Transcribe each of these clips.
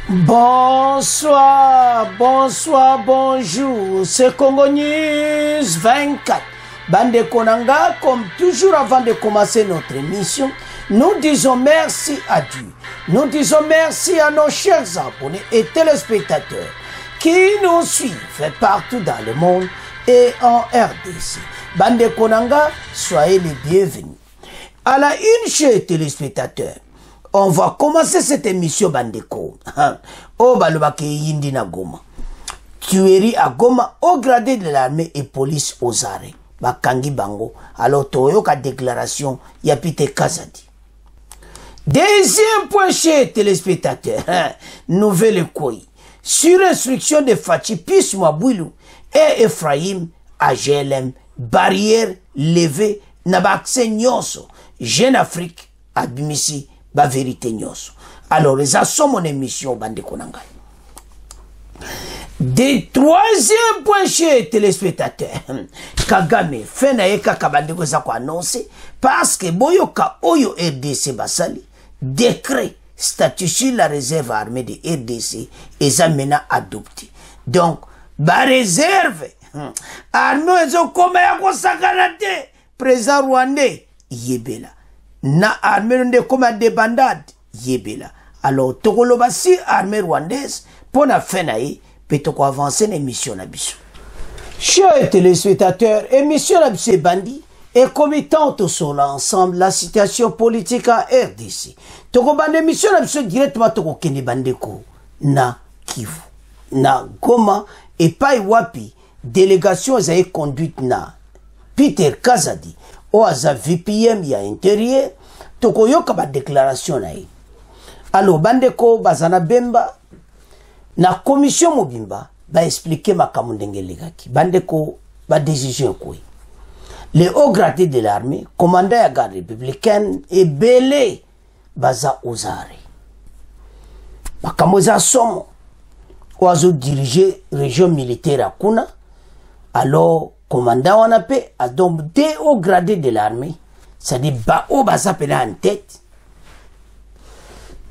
Bonsoir, bonsoir, bonjour, c'est Congo News 24. Bande Konanga, comme toujours avant de commencer notre émission, nous disons merci à Dieu. Nous disons merci à nos chers abonnés et téléspectateurs qui nous suivent partout dans le monde et en RDC. Bande Konanga, soyez les bienvenus. À la une, chers téléspectateurs, on va commencer cette émission Bandeko. Au Balobake Yindi na Goma. Tuerie à Goma au gradé de l'armée et police aux arrêts. Bakangi Bango. Alors Toyoka déclaration Yapite Kazadi. Deuxième point chez téléspectateurs. Nouvelle Koi. Sur instruction de Fachi Pis Mabouilou et Ephraim à GLM. Barrière levée. Nabakse Nyonso. Jeune Afrique. Abimisi. Ba vérité nyonso. Alors, les assommes mon émission Bande Konanga. Des troisième point chez téléspectateurs. Kagame, Fenaye Kakabande Kozako annoncé parce que Boyoka Oyo RDC Basali, décret statut sur la réserve armée de RDC et Zamena adopté. Donc, ba réserve, armée ezo koma ya kosakanate, président rwandais, Yebela. Na armée de comme des bandades yebela. Alors tokoloba si armée rwandaise pour na fenaï peut-être avancer l'émission na biso. Chers téléspectateurs, émission na biso bandi et commettant sur l'ensemble la situation politique à RDC. Toko bande émission na biso directement toko kende bandeko na Kivu. Na Goma et pas wapi délégation a conduite na Peter Kazadi. Oaza VPM ya intérieur tokoyoka ba déclaration na ye. Alors bandeko bazana bemba na commission mobimba ba expliquer makambo ndenge legaki. Bandeko ba décision quoi. Les hauts gradés de l'armée, commandant ya garde républicaine et belé baza ozare. Makambo za somo oazo diriger région militaire akuna. Alors commandant on appelle à donc des hauts gradés de l'armée, c'est-à-dire Bao Baza pena en tête,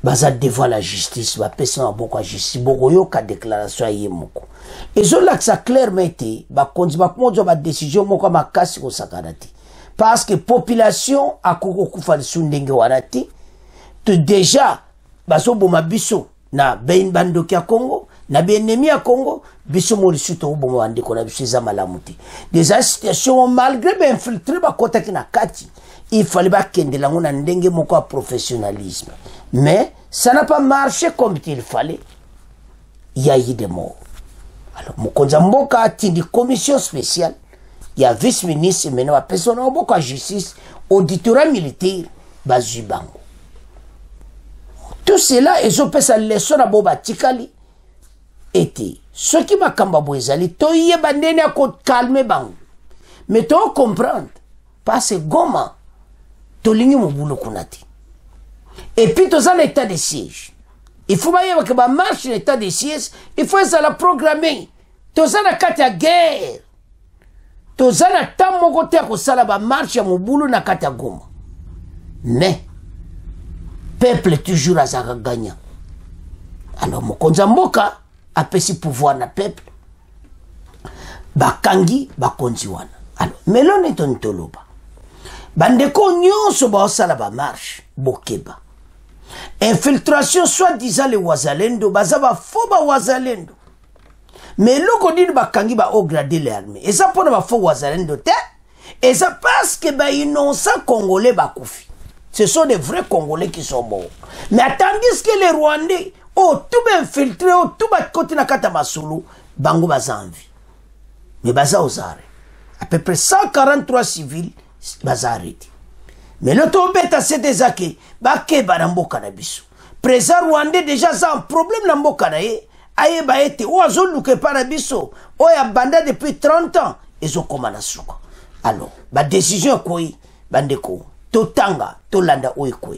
Baza devant la justice, va personne beaucoup à justice, beaucoup yoka déclaration aïe moko. Et je là que ça clairement été, ba kondi ba mojo ba décision moko ma kasi ko sakarati. Parce que population a koko kufa sundenge warati, tout déjà baso boma biso na ben bandoki ya Congo. Na bien-aimé à Congo, biso mo lisuto ubomo andiko na biso za malamuti. Des situations malgré ben infiltré ba kota kina kati, il fallait ba kende la ngona ndenge moko professionnalisme. Mais ça n'a pas marché comme il fallait. Il y a eu des morts. Alors mokonza mboka atindi commission spéciale, il y a vice-ministre maintenant personne mboka justice, auditorat militaire bazubango. Tout cela ils ont fait sa leçon à boba tikali. Été ce qui m'a kambabouezali to yeba ndene a calmer bang mais to comprendre parce que Goma to lingi mobulu kunati et puis to za l'état de siège il faut baye que ba marche l'état de siège il faut ça la programmer to za na kati ya guerre to za na tammo kote ko sala ba marche ya mobulu na kati ya Goma mais peuple toujours azaka gagnant alors mokonza mboka apesi pouvoir na peuple bakangi bakonzi wana. Alors melone tontoloba bandeko nyonso ba osala ba marche bokeba infiltration soi-disant les wazalendo bazaba faux ba wazalendo mais loko dini bakangi ba au gradé l'armée et ça pour ba faux wazalendo te et ça parce que ba innocent congolais ba koufi. Ce sont des vrais congolais qui sont morts mais tandis que les rwandais oh, tout bien infiltré, oh, tout bas côté na kata masulu, bango baza en vie. Mais baza aux arrêts. À peu près 143 civils, baza arrêtés. Mais le tombé à cette zake, bake banamboka na biso. Président rwandais déjà ça un problème na mboka na ye, aye ba ete, ou azo luke para biso, ou ya banda depuis 30 ans, ils ont comme suka. Alors, ba décision koi, bandeko, to tanga, to landa oe koi.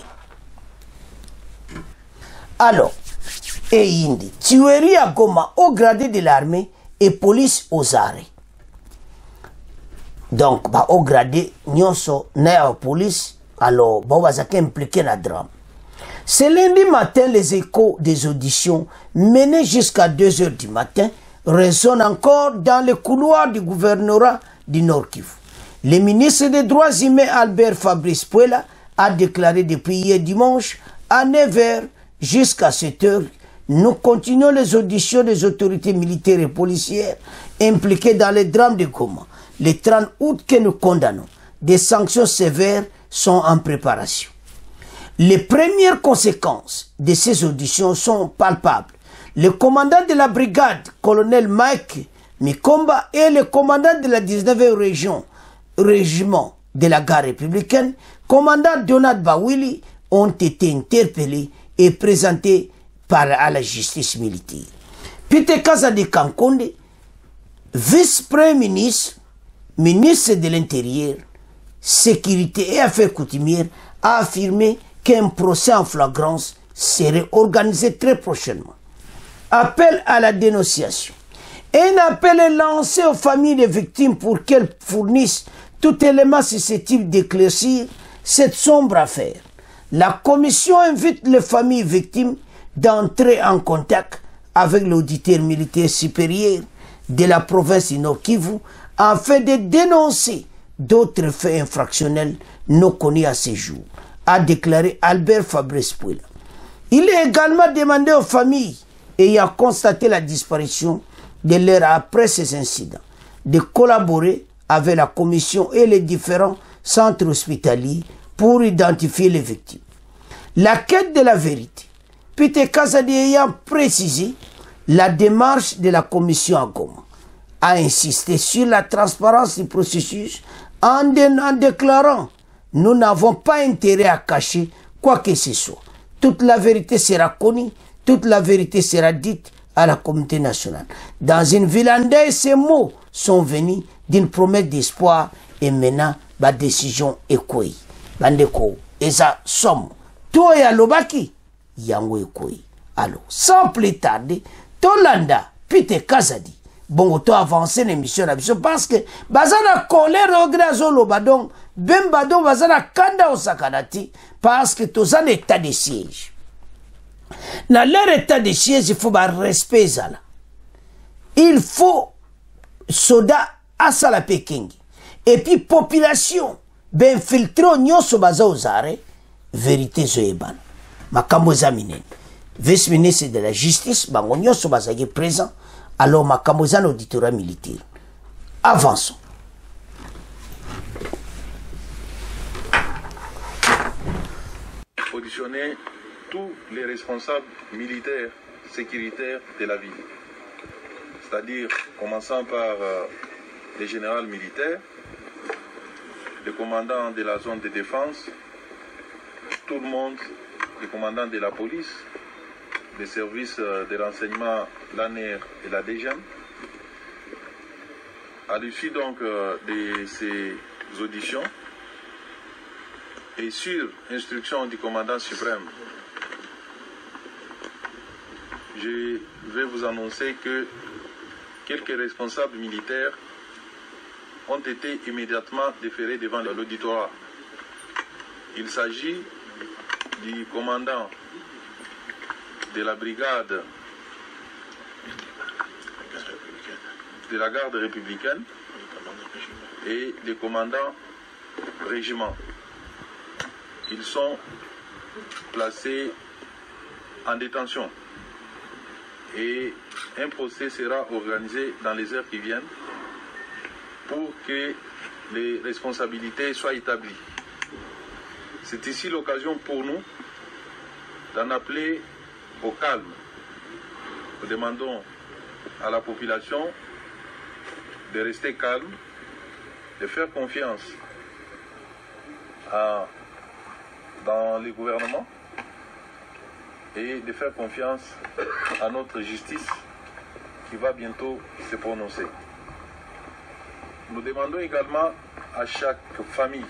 Alors, et indi tuerie à Goma au gradé de l'armée et police aux arrêts. Donc ba au gradé nyonso na police alors ba wazaka impliqué na drame. Ce lundi matin, les échos des auditions menées jusqu'à 2 heures du matin résonnent encore dans les couloirs du gouvernorat du Nord Kivu. Le ministre des Droits humains Albert Fabrice Puela a déclaré depuis hier dimanche à 9 heures jusqu'à 7 heures, nous continuons les auditions des autorités militaires et policières impliquées dans les drames de Goma. Le 30 août que nous condamnons, des sanctions sévères sont en préparation. Les premières conséquences de ces auditions sont palpables. Le commandant de la brigade, colonel Mike Mikomba, et le commandant de la 19e régiment de la garde républicaine, commandant Donald Bawili, ont été interpellés et présentés à la justice militaire. Peter Kazadi Kankonde, vice-premier ministre, ministre de l'Intérieur, Sécurité et Affaires coutumières, a affirmé qu'un procès en flagrance serait organisé très prochainement. Appel à la dénonciation. Un appel est lancé aux familles des victimes pour qu'elles fournissent tout élément susceptible d'éclaircir cette sombre affaire. La commission invite les familles victimes d'entrer en contact avec l'auditeur militaire supérieur de la province du Nord Kivu afin de dénoncer d'autres faits infractionnels non connus à ce jour, a déclaré Albert Fabrice Puela. Il est également demandé aux familles ayant constaté la disparition de l'heure après ces incidents de collaborer avec la commission et les différents centres hospitaliers pour identifier les victimes. La quête de la vérité. Peter Kazadi ayant précisé la démarche de la commission à Goma, a insisté sur la transparence du processus en déclarant « Nous n'avons pas intérêt à cacher quoi que ce soit. Toute la vérité sera connue, toute la vérité sera dite à la communauté nationale. » Dans une villandaise, ces mots sont venus d'une promesse d'espoir et maintenant, la décision est quoi? Bandeko, et ça somme. Toi et Alobaki, yango ekoi. Alors, sans plus tarder, Tolanda, Peter Kazadi, bon, to avancer l'émission parce que bazana colère regret zoloba donc ben badon bazana kanda osakanati parce que tous en état de siège. Dans leur état de siège, il faut un respect zala. Il faut soda asala peking et puis population ben filtro nyoso baza ozare vérité zoeban. Makambo zaminen. Vice-ministre de la justice bango nyoso baza présent. Alors, makambo za auditorat militaire. Avançons. Auditionner tous les responsables militaires, sécuritaires de la ville. C'est-à-dire, commençant par les généraux militaires, le commandant de la zone de défense, tout le monde, le commandant de la police, des services de renseignement, l'ANER et la DGM. À l'issue donc de ces auditions et sur instruction du commandant suprême, je vais vous annoncer que quelques responsables militaires ont été immédiatement déférés devant l'auditorat. Il s'agit du commandant de la brigade de la garde républicaine et des commandants régiment. Ils sont placés en détention et un procès sera organisé dans les heures qui viennent pour que les responsabilités soient établies. C'est ici l'occasion pour nous d'en appeler au calme. Nous demandons à la population de rester calme, de faire confiance dans le gouvernement et de faire confiance à notre justice qui va bientôt se prononcer. Nous demandons également à chaque famille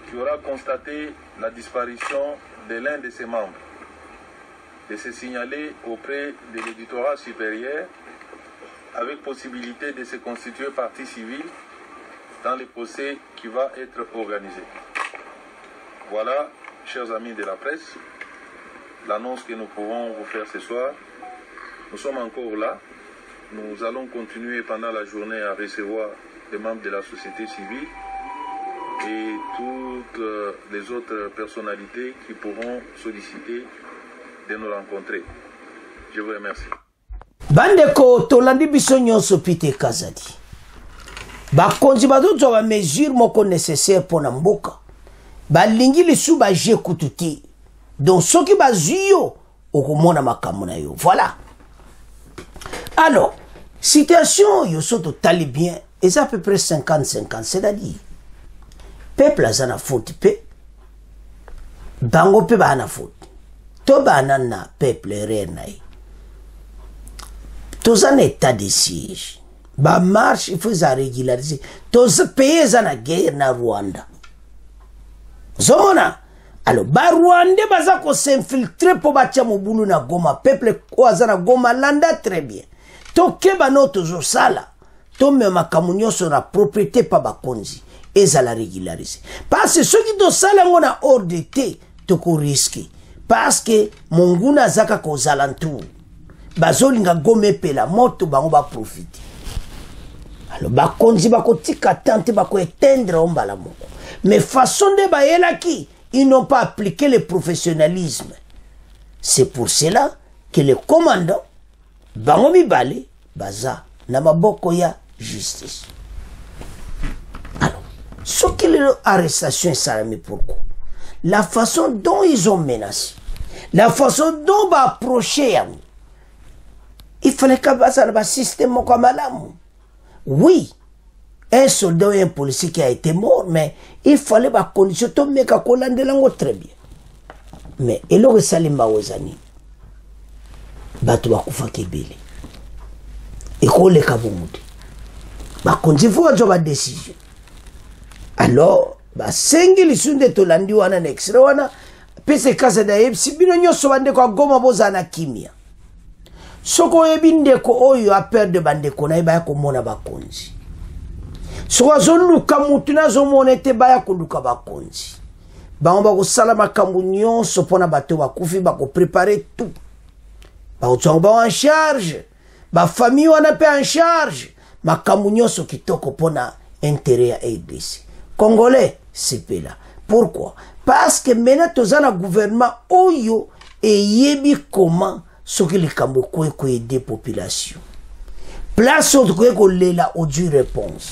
qui aura constaté la disparition de l'un de ses membres de se signaler auprès de l'auditorat supérieur avec possibilité de se constituer partie civile dans le procès qui va être organisé. Voilà chers amis de la presse, l'annonce que nous pourrons vous faire ce soir. Nous sommes encore là. Nous allons continuer pendant la journée à recevoir les membres de la société civile et toutes les autres personnalités qui pourront solliciter de nous rencontrer. Je vous remercie. Bandeko tolandi biso nyonso pite kazadi. Bakonzi bazozo ba mesure moko nécessaire pour mboka. Balingi lisu ba je kututi. Donc soki bazuyo okomona makambo na yo. Voilà. Alors, situation yo soto tali bien, est à peu près 50-50, c'est-à-dire peuple azana faute pe bango pe ba na faute. To banana peuple renai. Tous en état de siège. Ba marche, il faut régulariser. Tous pays na guerre na Rwanda. Zomona. Alors, ba Rwanda baza ko s'infiltrer pour batia mobulu na Goma. Peuple oazana Goma landa très bien. To keba no tozo sala. To me makamunyo sur la propriété pa bakonzi. Eza la régulariser. Parce que ceux qui do sala ngona hors de té, to ko risquer. Parce que monguna zaka ko zalantou. Bazolinga gome pela moto bango ba profiter. Alors bakonzi bako tika tante bako éteindre ombala moko. Mais façon de baela qui ils n'ont pas appliqué le professionnalisme. C'est pour cela que le commandant bango mibale baza na maboko ya justice. Alors ce qui l'arrestation est salami pourquoi? La façon dont ils ont menacé, la façon dont va approcher à nous. Il fallait qu'il y ait un système comme ça. Oui, un soldat et un policier qui a été mort, mais il fallait que les conditions soient très bien. Mais il y a des salimba wazani. Batu bakufa kebele. Et qu'on les kabumude. Bakonzi faut avoir une décision. Alors, basengi lisunde tolandi wana na extra wana pese kasa da yeb sibino nyoso bande kwa Goma boza na kimia. Soko ebinde ko oyo a perdre bandeko na ibaya ko mona bakonzi. Soko zoluka mutu na zo monete baya ko luka bakonzi. Ba ko sala makambu nyonso pona bato bakufi ba ko préparer tout. Ba otsonga en charge. Ba famille wana pe en charge. Makambu nyonso kitoko pona intérêt ya ADC. Congolais, c'est là. Pourquoi? Parce que maintenant, tous un gouvernement oyo et yebi comment ce que les Cambodgiens ko aider population. Place au ko lela au du réponse.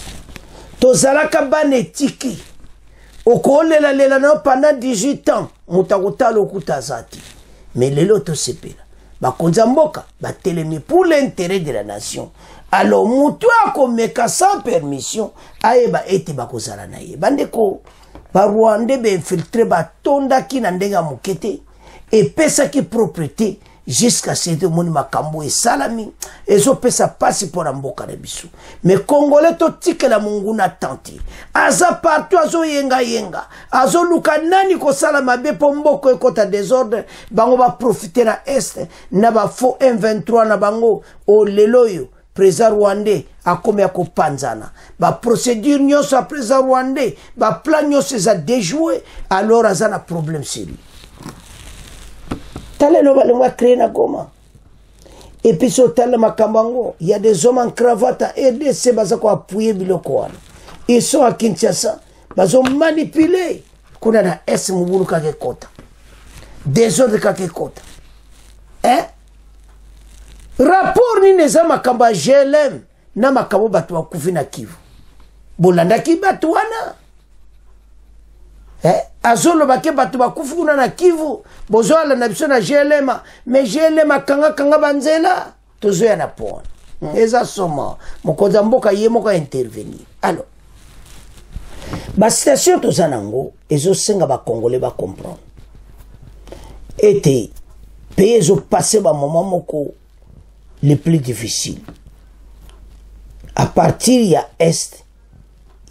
Tous ala kabane tiki. Au ko lela lela non pendant 18 ans, mutakota lokuta zati. Mais lelo to c'est là. Ba konza mboka, ba telemi pour l'intérêt de la nation. Alors, mutu akomeka sans permission, aeba ete bakozala na ye. Bandeko, ba Rwanda be infiltré ba tonda ki na ndenga mukete, et pesa ki propriété, jusqu'à ce que moni makambo e salami, ezo pesa pasi pour mboka na biso. Mais Congolais to tike la munguna tanti. Aza partout azo yenga yenga. Azo luka nani ko salama be po mboko ekota désordre, bango ba profiter na est, na ba faux M23 na bango, o leloyo. Président rwandais a comme ko panzana ba procédure nyonso a président rwandais ba plan nyonso za déjouer alors azana problème sérieux talelo balengwa créer na Goma et puis so tala makambango il y a des hommes en cravate à RDC baza ko appuyer biloko wana ils sont à Kinshasa bazo manipuler kuna na S mubulu kake kota des autres kake kota rapport ni neza makamba GLM na makabo batu wa kufi na Kivu. Bolanda ki batu wana. Azolo bake batu wa kufi kuna na Kivu. Bozo ala na biso na GLM. Mais GLM kanga banzela. Tozo ya na pona. Eza soma. Mokoza mboka ye moka intervenir. Alors. Ba situation toza nango. Ezo senga ba Congolais ba comprendre. Ete. Pays ezo passé ba moment moko. Les plus difficiles. À partir il y a Est,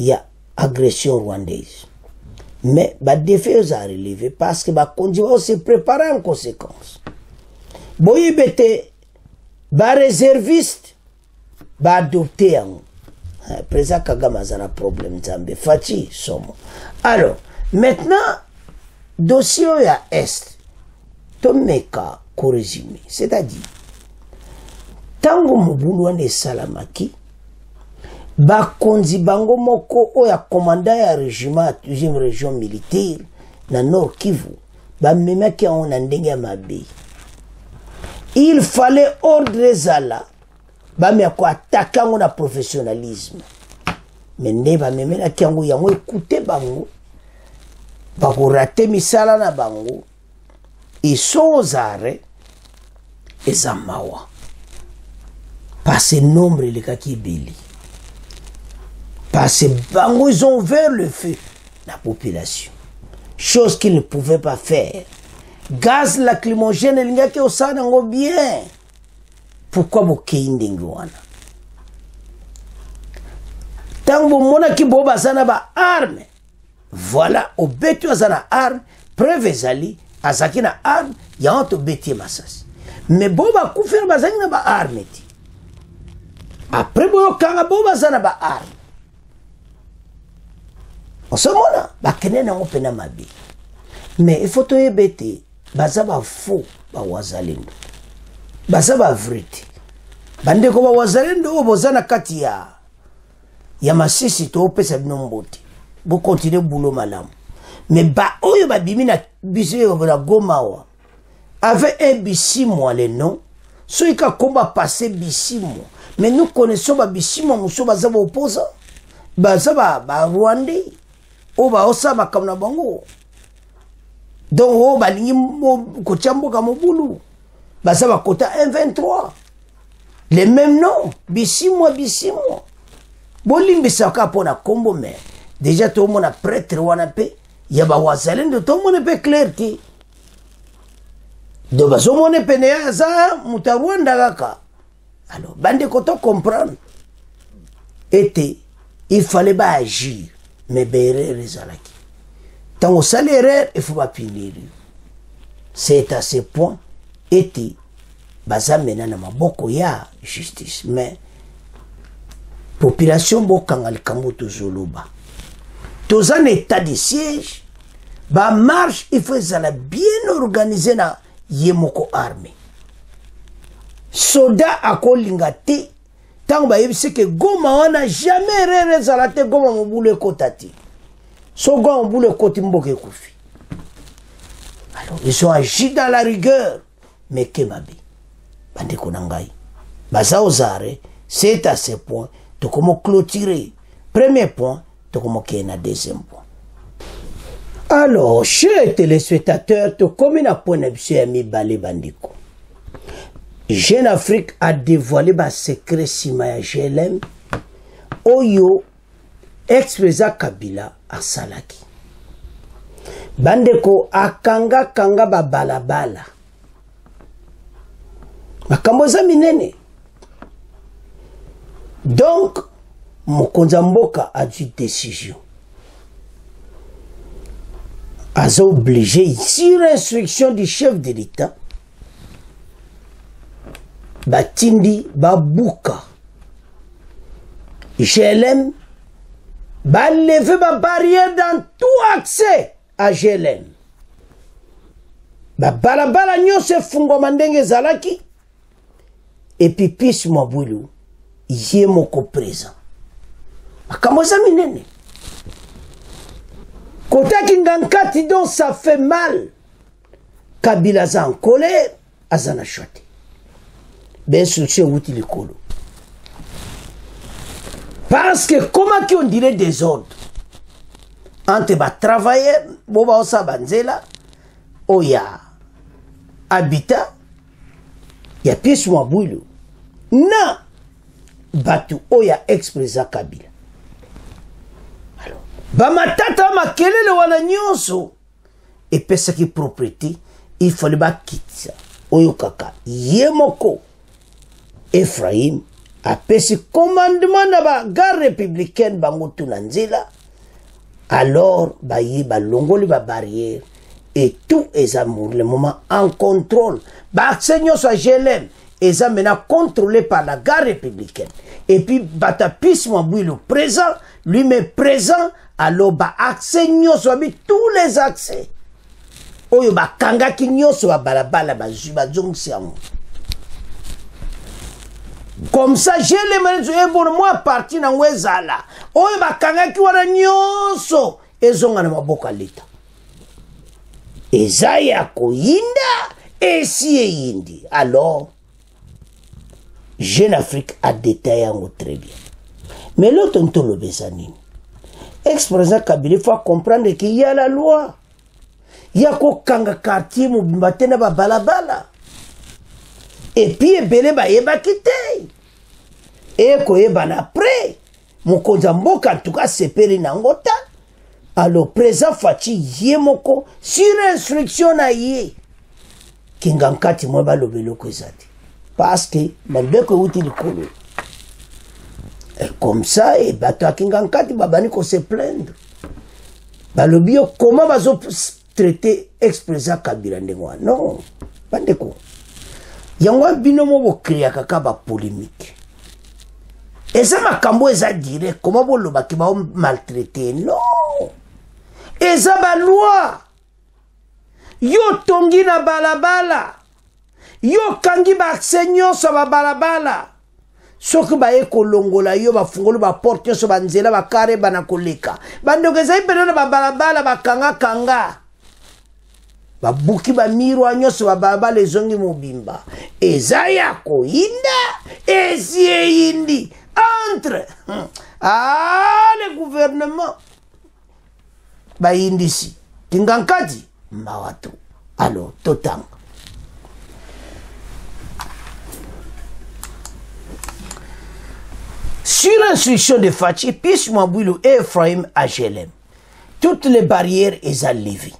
il y a agression rwandaise. Mais les défis à relever parce que on se préparer en conséquence. Boye bete, ba réserviste, ba adopté en. Président Kagame a un problème Zambé, Fati, somo. Alors, maintenant, dossier ya est tomeka ko résumé, c'est-à-dire tango mobulu wana esalamaki bakonzi bango moko oya commandant ya régiment ya 12e région militaire na Nord Kivu bamemaki yango na ndenge ya mabe. Il fallait ordre ezala bamea ko attaque yango na professionnalisme, mais nde bamemelaki yango yango ekute bango bakorate misala na bango isozare eza mawa parce nombre elekaki ebeli, parce bango ils ont ouvert le feu la population, chose qu'ils ne pouvaient pas faire. Gaz lacrymogène elingaki osala yango bien. Pourquoi bokei ndenge wana? Tango bomonaki bo bazana ba arme, voilà obeti azana arme, preuve ezali azaki na arme yango tobeti masasi, mais bo bakufela bazangi na ba arme ti après boyokanga bo bazana ba arme osomona bakene nango pena mabe. Mais il faut toyeba ete baza bafaux bawazalendo, baza bavrai te. Bandeko bawazalendo oyo boza na kati ya masisi toopesa bino mbote bokontinue bulo malamu, mais ba oyo babimi na biso oyo na Goma awa avec un Bisimwa le nom soki kakomba passé Bisimwa, mais nous connaissons ba Bisimwa mosusu baza baopposa baza barwandais oyo baosala makambo na bango. Donc oyo balingi kotia mboka mobulu baza bakota 123 les mêmes noms Bisimwa bolimbisaka mpona kombo, mais déjà tomona prêtre wana mpe ya bawazalendo tomona mpe clair te. Donc bazomona pene ya aza muta Rwanda kaka. Alors bandeko to comprendre ete il fallait ba agir, mais berere ezalaki tango osali erreur il faut bapinir. C'est à ce point ete baza mena na maboko ya justice, mais population bokanga likambo tozoloba toza na état de siège. Ba marche il faut ezala bien organisé na ye moko armée. Soda akolinga te tango bayebisi ke Goma wana jamais erreur ezala te, Goma mobulu ekota te. So Goma mobulu ekoti mboka ekufi. Alors ils ont agi dans la rigueur, mais kemabe bandeko na ngai baza ozare. C'est à ce point to comment clôturer premier point, to comment qu'il y a deuxième point. Alors chers téléspectateurs, to comme na point na mi balé bandiko, Jeune Afrique a dévoilé ba secret sima ya GLM oyo ex-président Kabila asalaki. Bandeko akanga ba balabala makambo za minene. Donc mokonza mboka a dû décision a obligé sur instruction du chef de l'État batindi babuka GLM ba lever ba barrière dans tout accès à GLM. Ba balabala nyose fungo mandenge zalaki et puis pis mabulu yé moko présent. Akamoza minene. Kota kingankati donc ça fait mal. Kabila za en colère, azana chote. Ben souci outi likolo. Parce que comment qui on dirait des ordres entre ba travailler boba osa banzela oya habitat ya pièce mabulu na batu oya ex-président Kabila. Alors bamatata makelele wana nyonso epesa ki propriété il fallait ba kitsa oyo kaka yemoko Ephraim apesi commandement na ba gare républicaine bango tuna nzela. Alors bayi balongoli ba barrière et tout est amour le moment en contrôle ba accès soit GLM et maintenant contrôlé par la gare républicaine. Et puis batapis mabui le présent lui met présent alors ba accès soit tous les accès oyo bakangaki nyonso babalabala bazwi bazongisi yango. Comme ça, j'ai les mains pour moi parti dans Wezala. Oyo bakangaki wana nyonso ezonga na maboko ya leta. Eza ya koyinda esi eyindi. Alors, Jeune Afrique a détaillé yango très bien. Mais l'autre ntolo bezanini. Ex-président Kabila, il faut comprendre qu'il y a la loi. Il y a kokanga quartier mobimba tena ba balabala. Et puis ebele ba yeba kite. Et koyeba na après. Mokonza mboka en tout cas sepeli nangota. Alors président Fachi yemoko sur instruction na ye. Kingankati mweba lobelo kwezati. Parce que bandeko uti likolo. Et comme ça, et bato a Kingankati babani ko se plaindre. Balobio comment bazo traiter ex-président Kabila ndengwa? Non, bandeko. Yangwa binomo bo créer kaka ba polémique. Et ça makambo eza dire comment bo loba ki ba maltraiter? Non. Et ça ba loi. Yo tongi na balabala. Yo kangi ba aksenyo sa ba balabala. Soki ba eko longola yo ba fungolo ba porte so ba nzela ba kare ba na koleka. Bando keza ipelona ba balabala ba kanga kanga. Ba buki ba miro anyoso ba balabala ezongi mobimba. Ezaya ko inda esie indi entre le gouvernement ba indisi Kingankati mawatu. Alors totang. Sur instruction de Fachi, Pius Mwambulu et Ephraim HLM, toutes les barrières sont levées.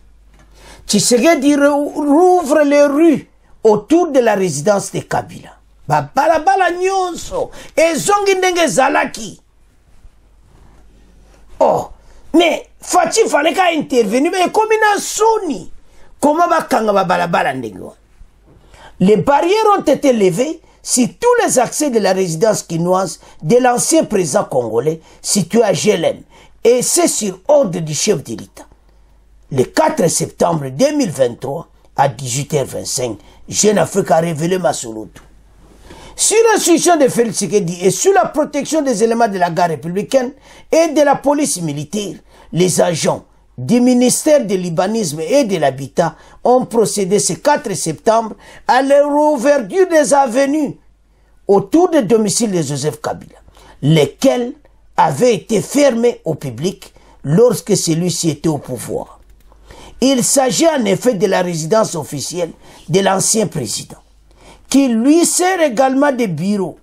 Tshisekedi rouvre les rues autour de la résidence de Kabila. Balabala nyonso, ezongi ndenge zalaki. Oh, mais Fachi fallait qu'à intervenir, mais comme une soni. Comment va kanga balabala ndenge? Les barrières ont été levées si tous les accès de la résidence quinoise de l'ancien président congolais situé à Gelem, et c'est sur ordre du chef de l'État. Le 4 septembre 2023, à 18h25, Jeune Afrique a révélé Masoloto. Sur l'instruction de Félix Tshisekedi et sous la protection des éléments de la garde républicaine et de la police militaire, les agents du ministère de l'urbanisme et de l'habitat ont procédé ce 4 septembre à la réouverture des avenues autour du domicile de Joseph Kabila, lesquelles avaient été fermées au public lorsque celui-ci était au pouvoir. Il s'agit en effet de la résidence officielle de l'ancien président, qui lui sert également de bureau.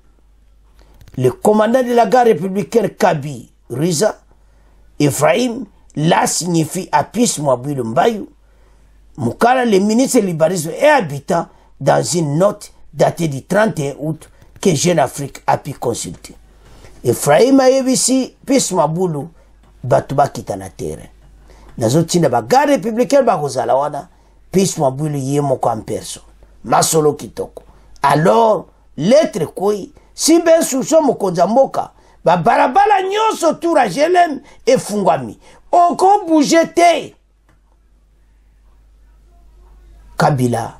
Le commandant de la garde républicaine Kabi Riza, Ephraim, l'a signifié à Pius Mwambulu Mbayou, Moukala, le ministre de l'urbanisme et habitant, dans une note datée du 31 août que Jeune Afrique a pu consulter. Ephraim a ici Pius Mwambulu Batuba Kitana terrain. Dans un tina ba garde républicaine ba kozala wana, Pius Mwambulu yemoko en personne. Masolo kitoko. Alors, lettre koi, si ben sousson mokonza mboka, ba barabala nyonso tour à Gelem et Fungwami. Oko bougete. Kabila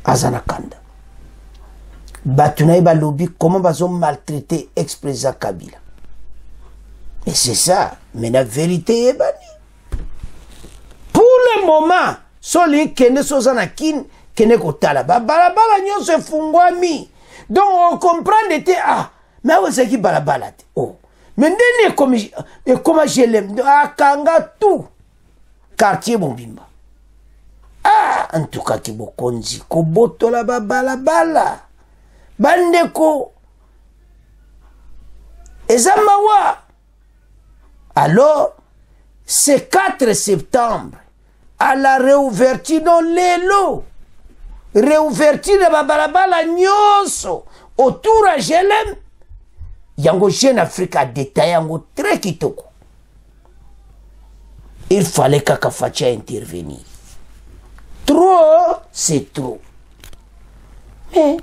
Azanakanda. Batunaï balobi comment bazo maltraité ex-président Kabila. Et c'est ça, mais la vérité est bannie. Pour le moment, soli kene sozanakin kene kotala ba balabala nyonso Fungwami. Donc on comprend était mais où c'est qui balabala te? Oh. Mais ndene comme je l'aime akanga tout quartier Mobimba. En tout cas, qui bokonzi, ko botola ba balabala. Bandeko. Ezamawa. Alors, ce 4 septembre, à la réouverture dans l'élo, réouverture de ba balabala nyonso, autour à Gelem, Yango Jeune Afrique a détaillé yango très kitoko. Il fallait qu'Akafacha intervenir. Trop, c'est trop. Mais,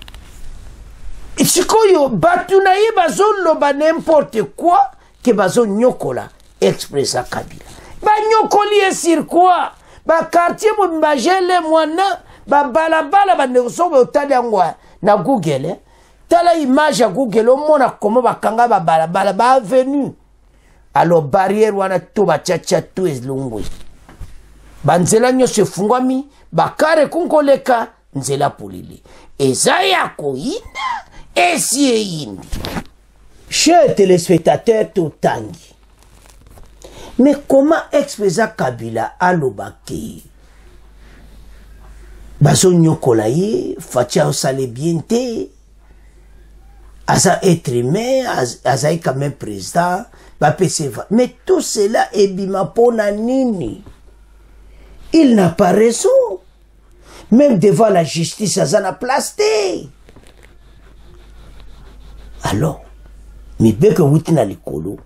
si koyo batunaye bazo loba n'importe quoi, que bazo nyokola, expressa Kabila. Ba nyokoli sur quoi? ba quartier mo mbajele mwana ba balabala ba negoso otali ngwa na Google tala image ya Google omona comment bakanga ba balabala ba avenue alors barrière wana to ba chacha to ezlongwe banzela nyose fungwami bakare kunkoleka nzela polili eza ya koyinda esi yindi. Chers téléspectateurs totangi, mais comment ex-président Kabila alobaki bazo nyokola ye fatia osale bien te asa être humain asa quand même président ba PCV, mais tout cela ebima pona nini? Il n'a pas raison, même devant la justice asa na place te. Alors mibeke wuti na likolo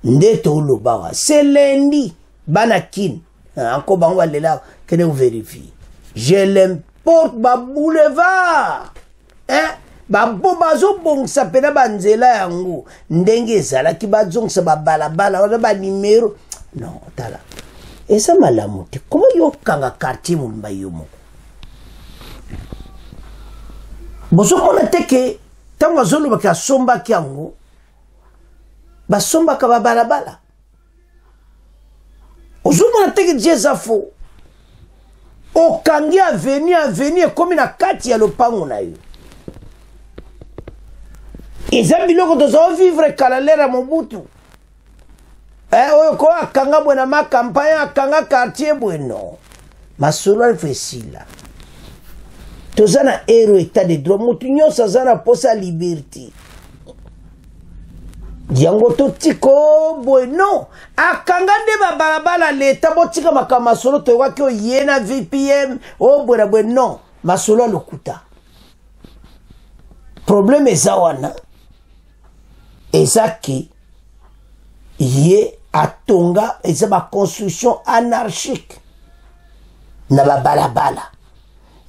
ndeto ulobawa c'est lundi banakin encore bango lela kene vous vérifier je l'importe ba boulevard ba bobazo bongsa pena banzela yango ndenge ezalaki bazongisa ba balabala wana ba numero non tala esa malamu te comment yo kanga quartier mumba yo moko bozo kona teke tango zolo baka somba kyango basomba ka balabala ozuma teke jeza fo okangi avenue komi na kati ya lopango na yo eza biloko tozo vivre kalalera Mobutu oyo ko akanga bwena ma campagne akanga quartier bweno masolo alfesila tozana ero état de droit mutu nyonso azana posa liberté yango totiko bweno akanga nde babalabala leta botika makama solo toyaki oyena VPM o bwena bweno masolo lokuta problème eza wana ezaki ye atonga eza ba construction anarchique na babalabala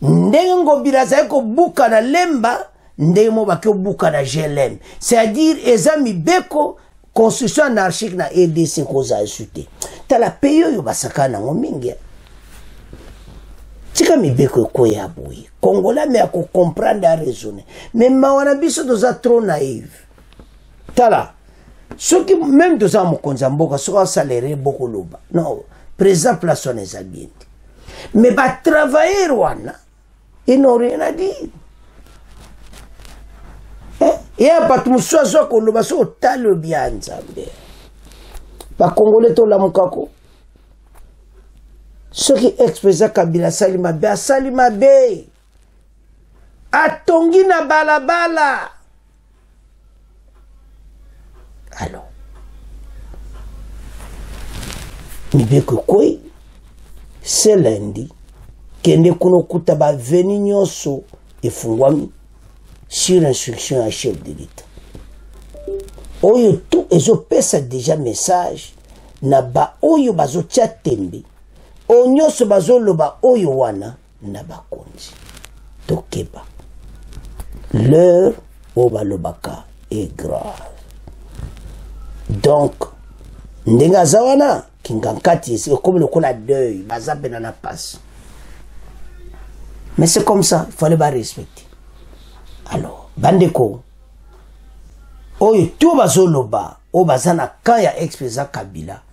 ndenge ngobila za ko buka na lemba ndenge mo bakyo buka na GLM, c'est-à-dire eza mibeko construction anarchique na RDC koza insulté tala peyo yo basaka na ngomingi tika mibeko ko ya boyi kongola me ako comprendre a raisonner mais mawana biso doza trop naïve tala ceux qui même doza mokonza mboka soka salaire beaucoup loba non président place on les bien mais ba travailler wana ils n'ont rien à dire. Et à part tout ça, soit qu'on le passe au tal bien ensemble. Par Congolais, tout la mokako. Ceux qui expriment Kabila Salimabe, à Salimabe, à Tongina Balabala. Alors, mais bien que quoi, c'est lundi. Kende kuno kuta ba veni nyonso efungwami sur instruction à chef de l'État. Oyo tout ezo pesa déjà message na ba oyo bazo tia tembe. O nyonso bazo loba oyo wana na bakonzi. Tokeba. L'heure au balobaka est grave. Donc ndenga zawana kingankati c'est comme le kola deuil bazabe na passe. Mais c'est comme ça, il fallait pas respecter. Alors, bandeko, oyo tout bazoloba, o bazana kaya ex-président Kabila,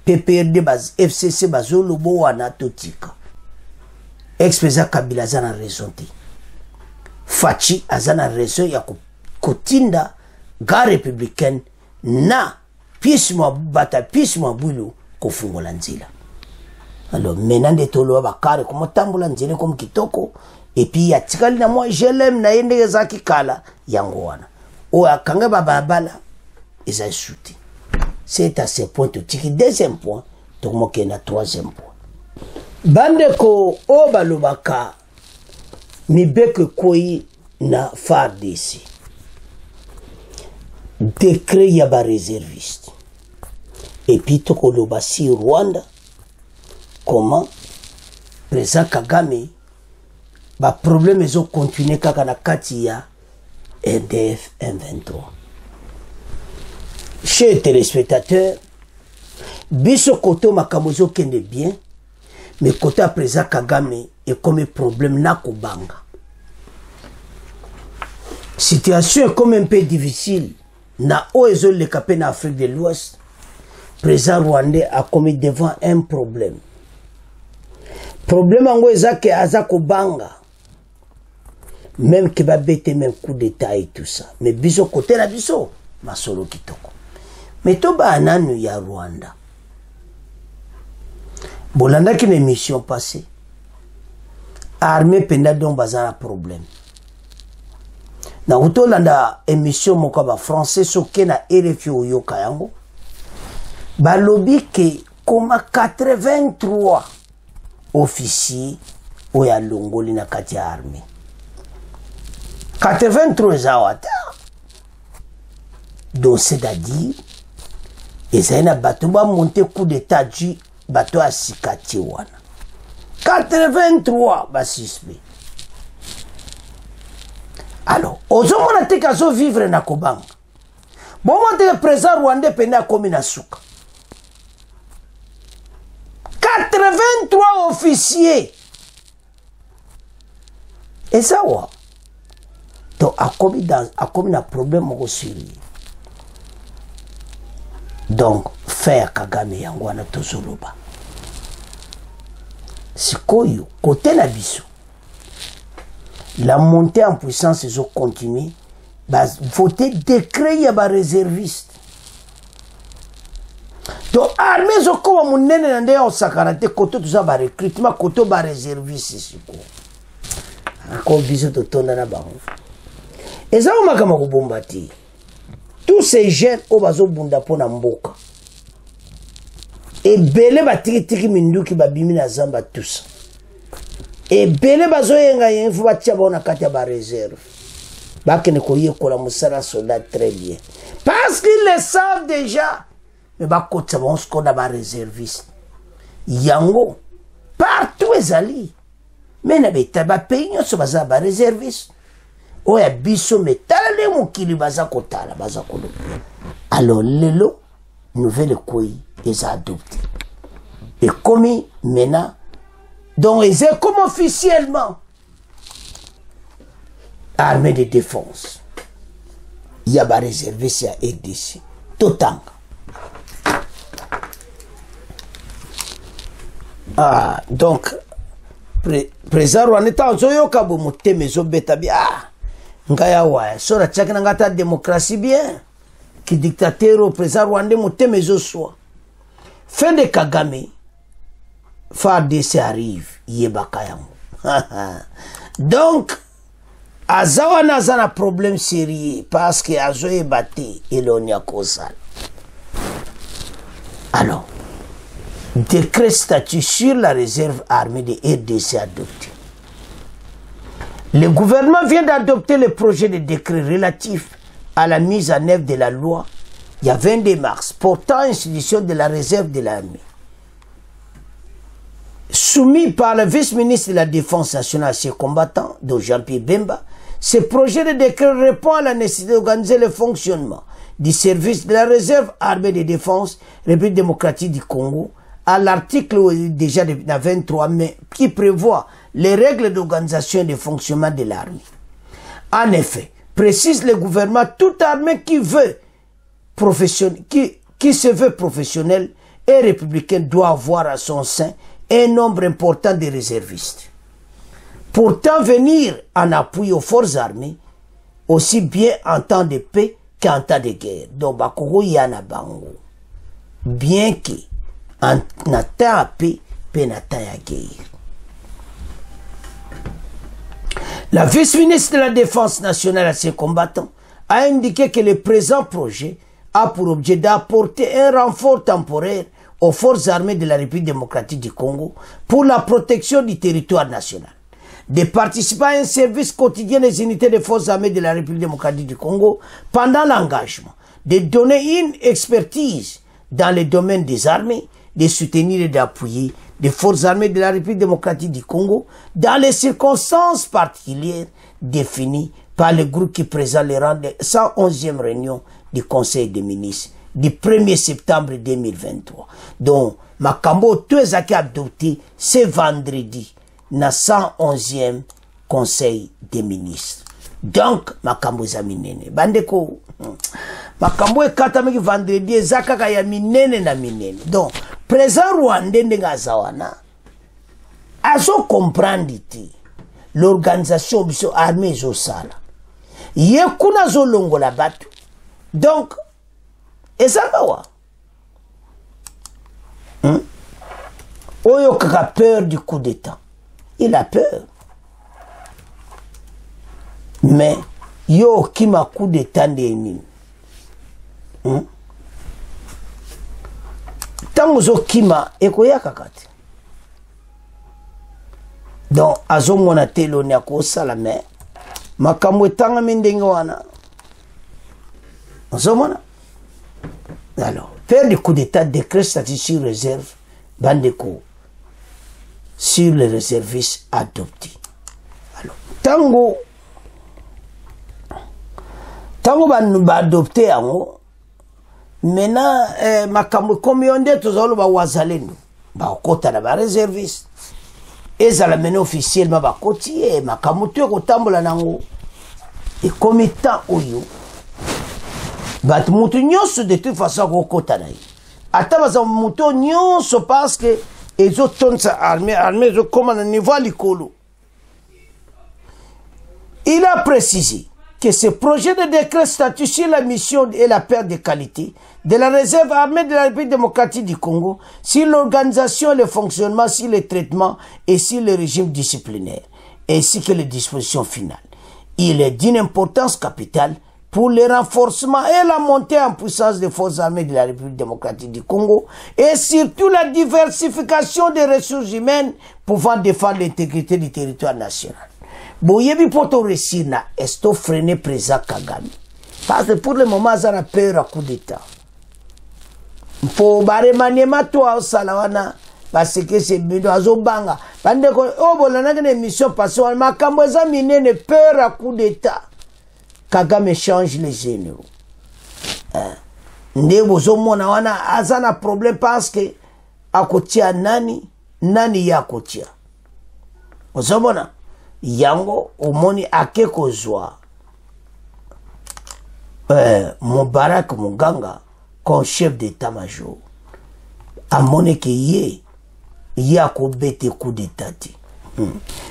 PPRD baz FCC bazolobo wana totika. Ex-président Kabila zana raison te. Fachi azana raison ya kotinda ga républicaine na pismo bata pismo bulu kofungola nzila. Alors maintenant de tolo bakare comme tambola nzele comme kitoko et puis ya tikali na moi je l'aime na yende zaki kala yango wana o akanga babala eza shooté. C'est à ce point to tiki deuxième point to moke na troisième point bandeko o balobaka mibeke koi na FARDC décret ya ba réserviste et puis to koloba si Rwanda comment président Kagame ba problème ezo continuer kaka na kati ya RDF M23. Chers téléspectateurs, biso koto makambo ezo kende bien, Mais côté à présent Kagame est comme un problème na kubanga. Situation est comme un peu difficile. Na oezo le capé en Afrique de l'Ouest. Président rwandais a commis devant un problème. Problème en que aza kubanga. Même que va bête même coup d'état et tout ça. Mais biso côté la biso masolo kitoko. Mais to ba ananu ya Rwanda. Bolanda qui une émission passée. Armée penda don bazara problème. Na utolanda émission moko ba français soke na RFI oyoka yango. Ba lobby ke koma 83 officiers oya longoli na kati ya armée. 83 zawata. Donc c'est-à-dire ils ont bateau ba monter coup d'état du bateau à Sikati wana. 83 ba suspect. Alors, ozomona te kazo vivre na kobanga. Bon monte le président rwandais pena komi na suka. 83 officiers. Et ça wa. Donc a komi na problème au Syrie. Donc faire Kagame yango wana tozoloba. Sikoyo côté na biso. La montée en puissance ils ont continué. Bah voter décret ya ba réserviste. Donc armée zo ko munene na ndeya osakarate côté tout ça ba recrutement côté ba réserviste siko. Ako biso to tonda na bango. Eza o makama ko bombati. Tous ces jeunes au bazo bunda pona mboka. Et belé batiki minduki babimi na zamba tous. Et belé bazo yenga yenfu batia bona kati ba réserve. Bakene ko yekola musala soldat très bien. Parce qu'ils le savent déjà. Mais bakotsa bon ce qu'on a ba réserviste. Yango partout ezali. Mais na beta ba pays nyo so baza ba réserviste. Oya biso metala le mokili baza kotala baza kolo. Alors lelo nouvelle koi est adopté. Et comme maintenant donc ils est comme officiellement armée de défense. Il y a ba réservé à RDC. Totanga. Ah donc président Rwanda ozoyo kabo moteme zo beta bi ah ngaya wa so la tchaka ngata démocratie bien qui dictateur au président rwandais moteme zo so fin de Kagame FARDC arrive yebaka yango donc azawa nazana problème sérieux parce que azo ebate elonia kozala. Alors décret statut sur la réserve armée de RDC adopté. Le gouvernement vient d'adopter le projet de décret relatif à la mise en œuvre de la loi il y a 22 mars portant institution de la réserve de l'armée. Soumis par le vice-ministre de la Défense nationale à ses combattants, dont Jean-Pierre Bemba, ce projet de décret répond à la nécessité d'organiser le fonctionnement du service de la réserve armée de défense République démocratique du Congo à l'article déjà de la 23 mai qui prévoit les règles d'organisation et de fonctionnement de l'armée. En effet, précise le gouvernement, toute armée qui se veut professionnelle et républicaine doit avoir à son sein un nombre important de réservistes. Pourtant, venir en appui aux forces armées, aussi bien en temps de paix qu'en temps de guerre. Donc, Bakoro Yana Bango. Bien que en temps de paix, pénatan à guerre. La vice-ministre de la Défense nationale à ses combattants a indiqué que le présent projet a pour objet d'apporter un renfort temporaire aux forces armées de la République démocratique du Congo pour la protection du territoire national, de participer à un service quotidien des unités des forces armées de la République démocratique du Congo pendant l'engagement, de donner une expertise dans le domaine des armées, de soutenir et d'appuyer les forces armées de la République démocratique du Congo dans les circonstances particulières définies par le groupe qui présente les rangs de 111e réunion du Conseil des ministres du 1er septembre 2023. Donc, makambo tout ezaki adopté ce vendredi na 111e conseil des ministres. Donc, makambo za minene. Bandeko, makambo ekatamaki vendredi ezakaka ya minene na minene. Donc, président rwandais ndenga zawana azo comprendre ti l'organisation biso armée zo sala. Ye kuna zo longola batu. Donc, ezanga wa. Oyo kaka peur du coup d'état. Il a peur. Mais yo kima coup d'état ndeni. Tango zo kima ekoya kakati. Donc azo mona telo ni akosala mais makambo etanga mindenge wana. Azo mona. Alors, faire du coup d'état décret statut sur réserve bandeko sur les réservistes adoptés. Alors, tango ba adopté ango maintenant makambo komionde tozalo ba wazalendo ba kota na ba réservistes ezala mena officiellement ba kotier makambo to ko tambola nango et committant oyo bat mutu nyonso de toute façon ko kota na yi ata baza mutu nyonso parce que ils ont armée zo comme à niveau likolo. Il a précisé que ce projet de décret statue sur la mission et la perte de qualité de la réserve armée de la République démocratique du Congo, sur l'organisation et le fonctionnement, sur le traitement et sur le régime disciplinaire, ainsi que les dispositions finales. Il est d'une importance capitale pour le renforcement et la montée en puissance des forces armées de la République démocratique du Congo et surtout la diversification des ressources humaines pouvant défendre l'intégrité du territoire national. Boyebi poto resina esto freiner président Kagame. Parce que pour le moment, ça a peur à coup d'état. Pour bare maniema toi au salawana parce que c'est bido azobanga. Bande ko obolana que émission passée makambo za minene peur à coup d'état. Kagame change les généraux. Ndebo zomona wana azana problème parce que akotia nani ya akotia. Ozomona yango omoni akeko zwa Mubarak Muganga comme chef d'état-major amone ke ye akobete coup d'état.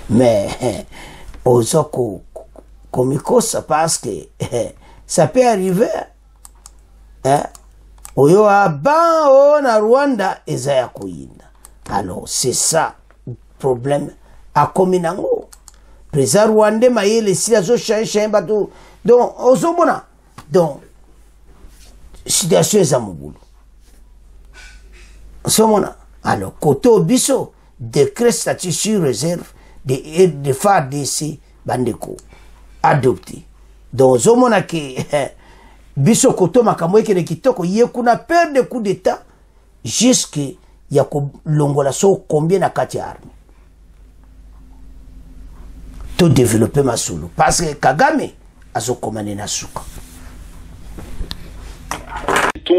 Mais ozoko komikosa parce que ça peut arriver oyo aban na Rwanda ezaya koyinda. Alors c'est ça problème à kominango président rwandais mayele si azo changer bato donc ozomona donc situation eza mobulu ozomona. Alors côté biso décret statut sur réserve de FARDC bandeko adopté. Donc ozomona ke biso koto makambo ekene kitoko ye kuna peur de coup d'état jusque ya ko longola so combien na kati arme tout développer masulu parce que Kagame azo komane na suka.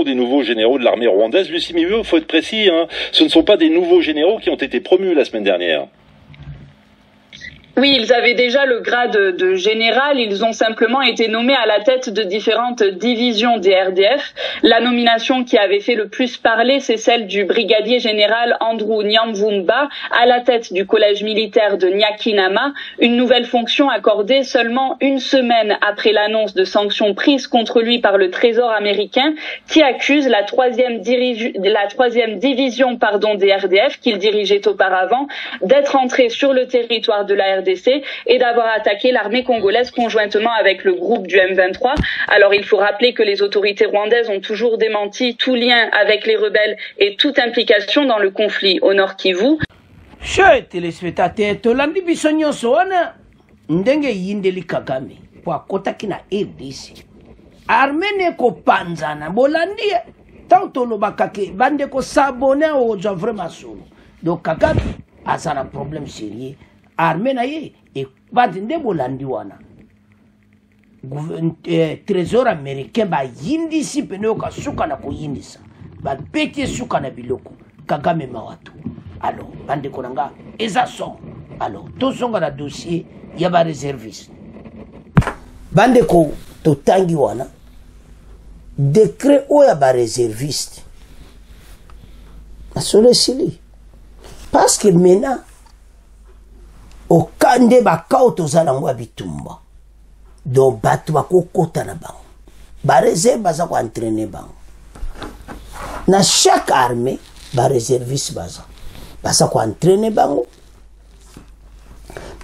Des nouveaux généraux de l'armée rwandaise, Lucie Mieux, il faut être précis, hein, ce ne sont pas des nouveaux généraux qui ont été promus la semaine dernière. Oui, ils avaient déjà le grade de général, ils ont simplement été nommés à la tête de différentes divisions des RDF. La nomination qui avait fait le plus parler, c'est celle du brigadier général Andrew Nyamvumba à la tête du collège militaire de Nyakinama, une nouvelle fonction accordée seulement une semaine après l'annonce de sanctions prises contre lui par le Trésor américain qui accuse la troisième division des RDF qu'il dirigeait auparavant d'être entrée sur le territoire de la RDC et d'avoir attaqué l'armée congolaise conjointement avec le groupe du M23. Alors il faut rappeler que les autorités rwandaises ont toujours démenti tout lien avec les rebelles et toute implication dans le conflit au Nord Kivu. Chers téléspectateurs, tolandi biso nyonso wana ndenge yindeli Kagame kwa kotaki na RDC. Armene ko panzana bolandi tant tolobaka ke bande ko s'abonner au vraiment solo. Donc Kagame a un problème sérieux. Armée na ye et pas de bolandi wana trésor américain bayindisi pene yoka suka na koyindisa babeti suka na biloko Kagame mawatu. Alors bandeko nanga eza son. Alors tozonga na dossier ya ba réserviste bandeko totangi wana décret oya ba réserviste asole sili parce que maintenant au kande bakao tozala ngwa bitumba donc batu bakokota na bango ba réserve baza ko entraîner bango na chaque armée ba réserviste baza ko entraîner bango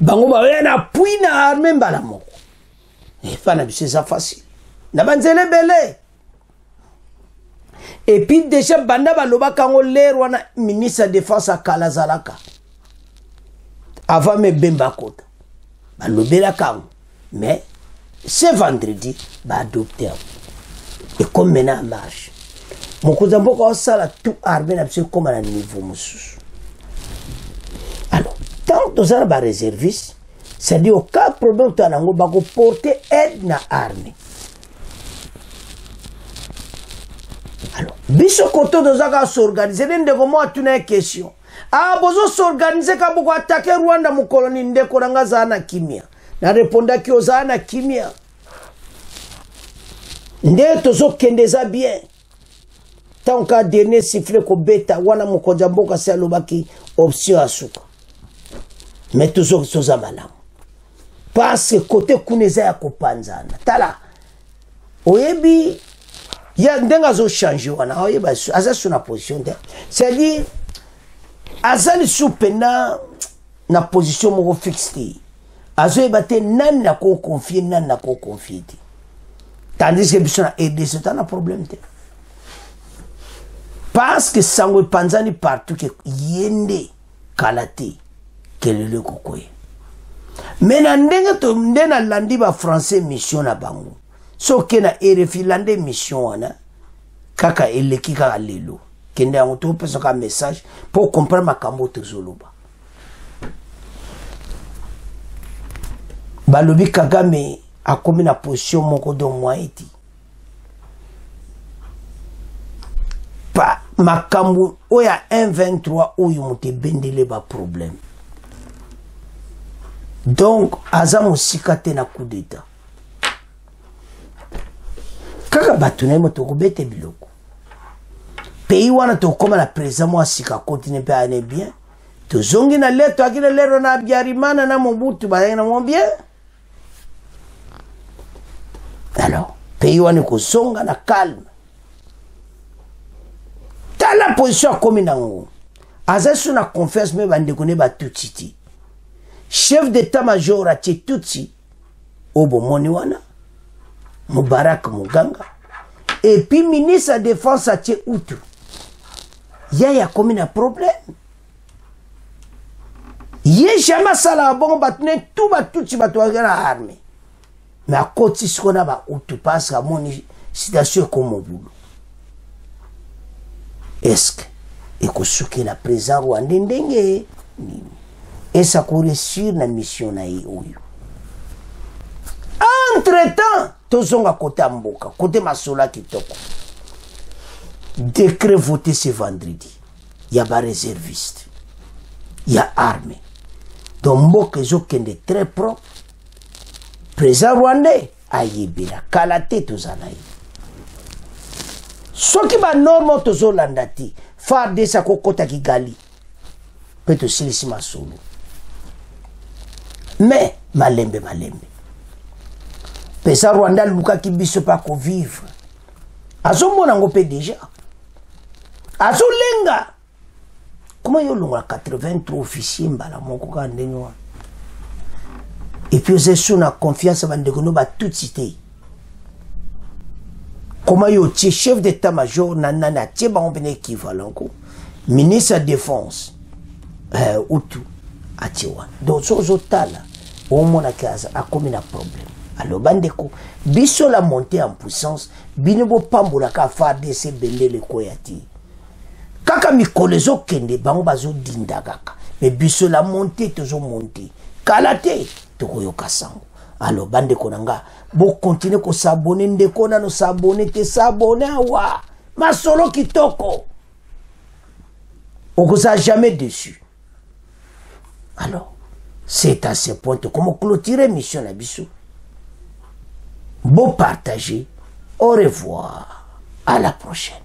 bango ba na pui na armée mbala moko et pas na biso ça facile na banzele belé et puis déjà banda baloba kango l'air wana ministre de défense à Kalazalaka avant me bemba kota balobela kango mais ce vendredi ba adopter et comme maintenant marche mokoza mboka osala tout armée na biso comme na niveau mususu. Alors tant que ça va réserviste c'est-à-dire aucun problème tu as ngo porter aide na armée. Alors biso koto dozaka s'organiser ndeko mo atuna question ah bozo s'organiser ka boko attaquer Rwanda mu colonie ndeko ranga zana kimia na réponda ki ozana kimia nde tozo kendeza bien tant qu'à dernier sifflet ko beta wana mu koja mboka se alobaki option asuka mais toujours soza malamu parce que côté kuneza ya kopanzana tala oyebi ya ndenga zo changer wana oyeba aza sur na position de c'est-à-dire azali soupena na position moko fixe azoyeba te nani na ko confier nani na ko confier tandis que biso na aider c'est un problème te parce que sango panzani partout que yende kalate kelele kokoye mais na ndenge to ndena landi ba français mission na bango so kena RFI lande mission wana kaka eleki kaka lelo kende yango to pesa ka message pour comprendre makambo tozoloba balobi Kagame akomi na position moko do mwaiti pa makambo oya 123 oyo mote bendele ba problème donc azamo sikate na coup d'état kaka batuna moto ko bete biloko pays wana to koma na président mo sika continue pe ane bien to zongi na leto akile lero na Biarimana na Mobutu ba na mo bien alors pays wana ko songa na calme tala position comme nango azasu na confiance me bande kone ba tutiti chef d'état-major a tutsi obo moni wana Mubarak Muganga et puis ministre de défense a tché outu y'a comme un problème y'a jamais ça la bon batne tout si batwa la armée mais à côté ce qu'on a ba outu parce que mon situation comme mon boulot est-ce que et que ce que la président rwandais ndenge et ça courait sur la mission na oyo entre-temps tozonga côté mboka côté masola kitoko décret voté ce vendredi il y a ba réserviste il y a armée donc mboka ezokende très propre président rwandais ayebela kalate tozala ye soki ba norme tozolanda te farde sa kokota kigali pe tosilisi masolo mais malembe pesa Rwanda luka ki biso pa ko vivre azomona ngo pe déjà azolenga comment yo longa 83 officiers mbala moko ka ndenyo et puis c'est sur na confiance bande ko no ba tout cité comment yo ti chef d'état-major nanana ti ba on bene équivalent ko ministre de défense outu atiwa donc so tala au mona kaza a comme un problème. Alors bandeko biso la montée en puissance binebo pambola ka fa DC bende le koyati kaka mikolezo kende bango bazo dinda kaka mais biso la montée tozo monter kalate to koyoka sango Alors bande konanga bo continuer ko s'abonner ndeko na no s'abonner te s'abonner wa masolo kitoko on ça jamais dessus. Alors c'est à ce point que comment clôturer mission na biso. Bon partager. Au revoir. À la prochaine.